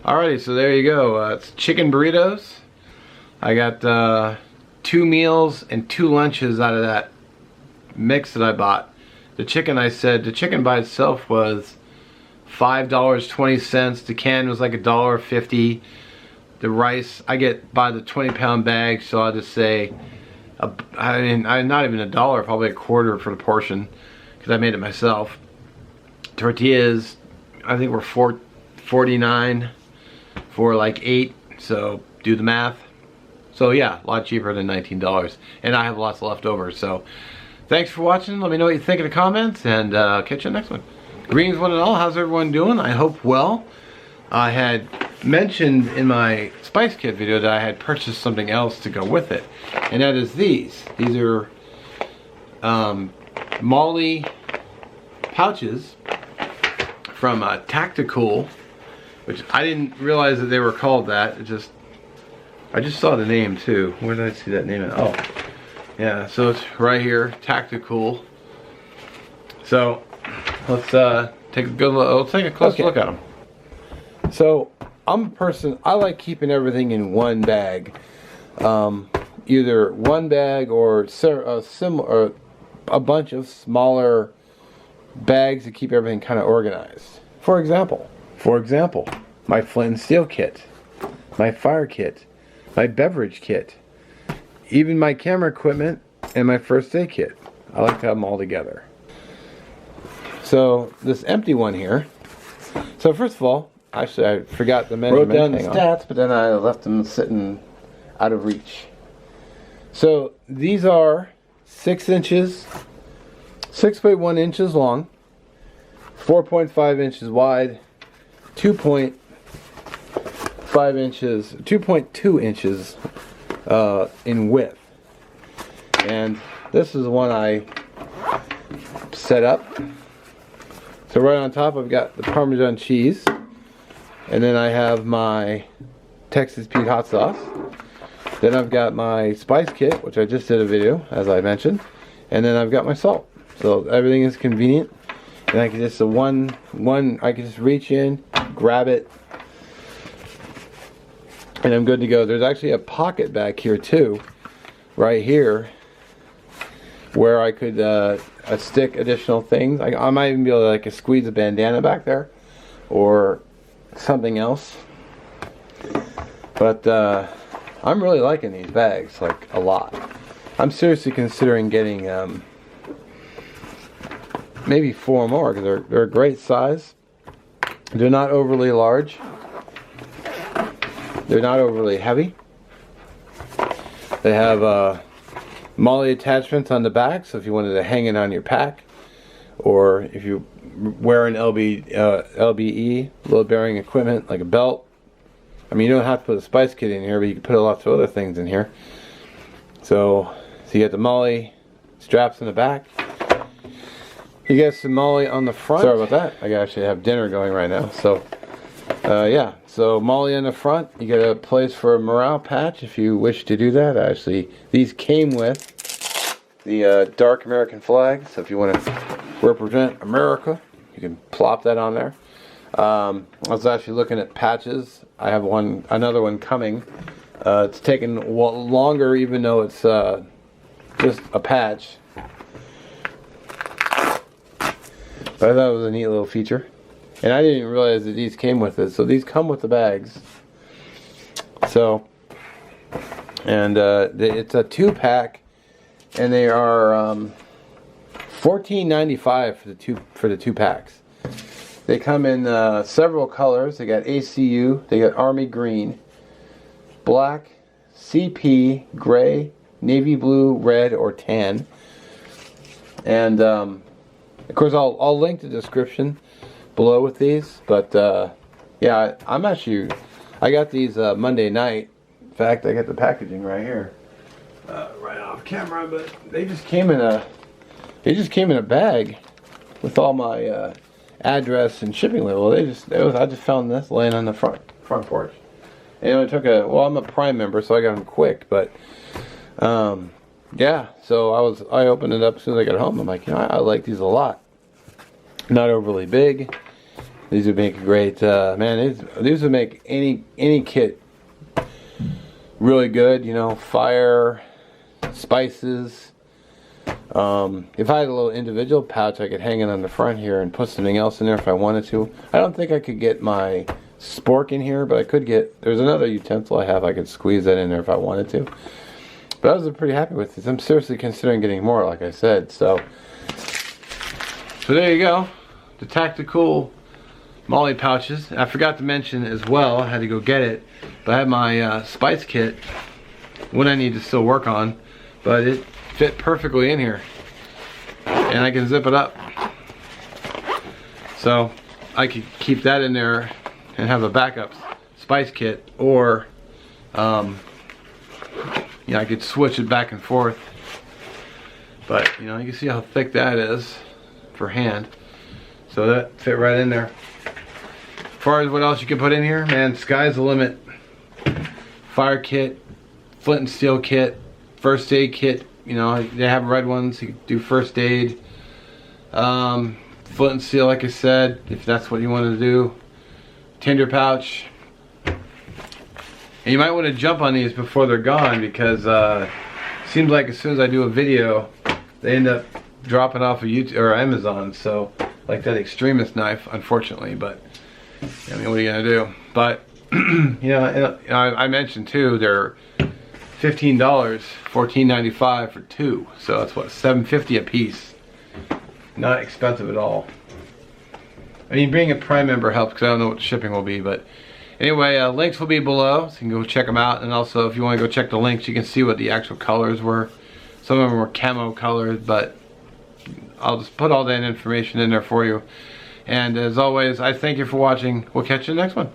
Alrighty, so there you go. It's chicken burritos. I got 2 meals and 2 lunches out of that mix that I bought. The chicken, I said, the chicken by itself was $5.20. The can was like $1.50. The rice, I get by the 20-pound bag, so I'll just say, not even $1, probably a quarter for the portion, because I made it myself. Tortillas, I think were $4.49 for like 8, so do the math. So yeah, a lot cheaper than $19, and I have lots left over. So thanks for watching. Let me know what you think in the comments, and catch you in the next one. Greens one and all, how's everyone doing? I hope well. I had mentioned in my spice kit video that I had purchased something else to go with it, and that is these. These are Molle Pouches from Tacticool, which I didn't realize that they were called that. I just saw the name too. Where did I see that name? Oh, yeah. So it's right here, Tacticool. So let's take a good look. Let's take a close look at them. So I'm a person, I like keeping everything in one bag, either one bag or a bunch of smaller bags to keep everything kind of organized. For example, my flint and steel kit, my fire kit, my beverage kit, even my camera equipment and my first aid kit. I like to have them all together. So this empty one here. So first of all, actually I forgot the measurement. Wrote down the stats, but then I left them sitting out of reach. So these are 6 inches, 6.1 inches long, 4.5 inches wide, 2.5 inches, 2.2 inches in width. And this is the one I set up. So right on top I've got the Parmesan cheese, and then I have my Texas Pete hot sauce. Then I've got my spice kit, which I just did a video, as I mentioned, and then I've got my salt. So everything is convenient, and I can just I can just reach in, grab it, and I'm good to go. There's actually a pocket back here too, right here, where I could stick additional things. I might even be able to like squeeze a bandana back there, or something else. But I'm really liking these bags, like, a lot. I'm seriously considering getting maybe 4 more, because they're a great size. They're not overly large. They're not overly heavy. They have Molle attachments on the back, so if you wanted to hang it on your pack, or if you wear an LBE, load bearing equipment, like a belt. I mean, you don't have to put a spice kit in here, but you can put lots of other things in here. So you get the Molle straps in the back. You get some Molle on the front. Sorry about that. I actually have dinner going right now. So yeah, so Molle in the front. You get a place for a morale patch if you wish to do that. Actually, these came with the dark American flag. So if you want to represent America, you can plop that on there. I was actually looking at patches. I have another one coming. It's taken longer, even though it's just a patch. But I thought it was a neat little feature. And I didn't realize that these came with it. So these come with the bags. So, and it's a 2-pack, and they are $14.95 for the 2 packs. They come in several colors. They got ACU, they got Army Green, Black, CP, Gray, Navy Blue, Red, or Tan. And of course I'll link the description below with these. But yeah, I got these Monday night. In fact, I got the packaging right here, right off camera. But they just came in a bag with all my address and shipping label. I just found this laying on the front porch. And it took I'm a Prime member, so I got them quick. But yeah, so I opened it up as soon as I got home. I'm like, I like these a lot. Not overly big, These would make a great, man, these would make any kit really good, you know, fire, spices. If I had a little individual pouch, I could hang it on the front here and put something else in there if I wanted to. I don't think I could get my spork in here, but I could get, there's another utensil I have, I could squeeze that in there if I wanted to. But I was pretty happy with this. I'm seriously considering getting more, like I said. So there you go, the Tacticool Molle Pouches. I forgot to mention as well, I had to go get it, but I had my spice kit, one I need to still work on, but it fit perfectly in here, and I can zip it up, so I could keep that in there and have a backup spice kit, or you know, I could switch it back and forth. But you know, you can see how thick that is for hand, so that fit right in there. As far as what else you can put in here, man, sky's the limit. Fire kit, flint and steel kit, first aid kit. You know, they have red ones. You can do first aid. Flint and steel, like I said, if that's what you want to do. Tinder pouch. And you might want to jump on these before they're gone, because it seems like as soon as I do a video, they end up dropping off of YouTube or Amazon. So, like that extremist knife, unfortunately. But I mean, what are you gonna do? But you know, I mentioned too, they're $15, $14.95 for two. So that's what, $7.50 a piece. Not expensive at all. I mean, being a Prime member helps, because I don't know what the shipping will be. But anyway, links will be below, so you can go check them out. And also, if you want to go check the links, you can see what the actual colors were. Some of them were camo colors, but I'll just put all that information in there for you. And as always, I thank you for watching. We'll catch you in the next one.